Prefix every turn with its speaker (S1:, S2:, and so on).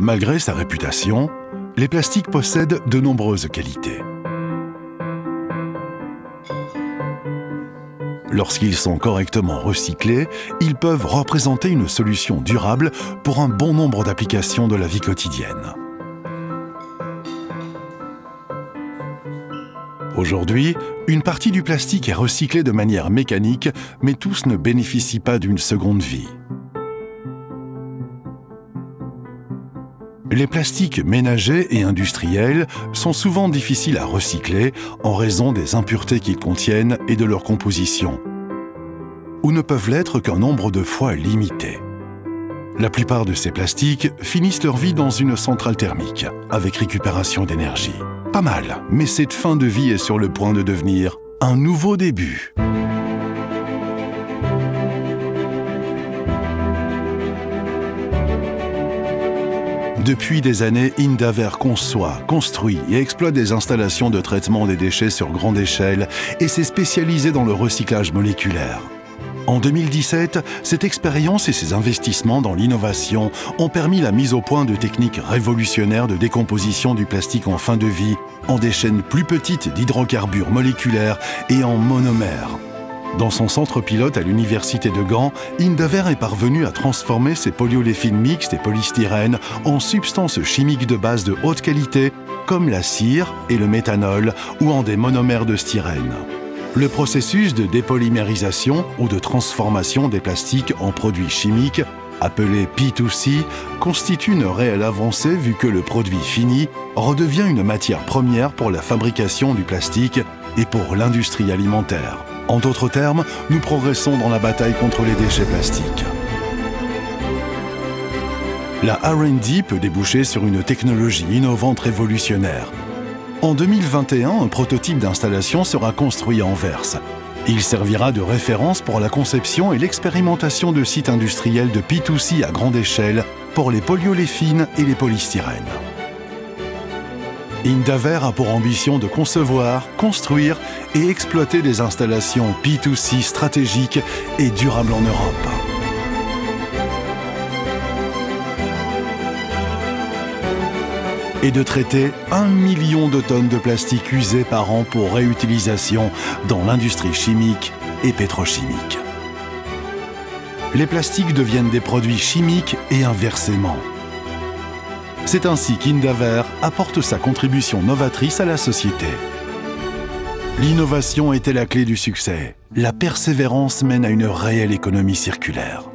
S1: Malgré sa réputation, les plastiques possèdent de nombreuses qualités. Lorsqu'ils sont correctement recyclés, ils peuvent représenter une solution durable pour un bon nombre d'applications de la vie quotidienne. Aujourd'hui, une partie du plastique est recyclée de manière mécanique, mais tous ne bénéficient pas d'une seconde vie. Les plastiques ménagers et industriels sont souvent difficiles à recycler en raison des impuretés qu'ils contiennent et de leur composition, ou ne peuvent l'être qu'un nombre de fois limité. La plupart de ces plastiques finissent leur vie dans une centrale thermique, avec récupération d'énergie. Pas mal, mais cette fin de vie est sur le point de devenir un nouveau début. Depuis des années, Indaver conçoit, construit et exploite des installations de traitement des déchets sur grande échelle et s'est spécialisé dans le recyclage moléculaire. En 2017, cette expérience et ses investissements dans l'innovation ont permis la mise au point de techniques révolutionnaires de décomposition du plastique en fin de vie, en des chaînes plus petites d'hydrocarbures moléculaires et en monomères. Dans son centre pilote à l'université de Gand, Indaver est parvenu à transformer ces polyolépines mixtes et polystyrène en substances chimiques de base de haute qualité, comme la cire et le méthanol, ou en des monomères de styrène. Le processus de dépolymérisation ou de transformation des plastiques en produits chimiques, appelé P2C, constitue une réelle avancée vu que le produit fini redevient une matière première pour la fabrication du plastique et pour l'industrie alimentaire. En d'autres termes, nous progressons dans la bataille contre les déchets plastiques. La R&D peut déboucher sur une technologie innovante révolutionnaire. En 2021, un prototype d'installation sera construit à Anvers. Il servira de référence pour la conception et l'expérimentation de sites industriels de P2C à grande échelle pour les polyoléphines et les polystyrènes. Indaver a pour ambition de concevoir, construire et exploiter des installations P2C stratégiques et durables en Europe. Et de traiter 1 million de tonnes de plastique usé par an pour réutilisation dans l'industrie chimique et pétrochimique. Les plastiques deviennent des produits chimiques et inversement. C'est ainsi qu'Indaver apporte sa contribution novatrice à la société. L'innovation était la clé du succès. La persévérance mène à une réelle économie circulaire.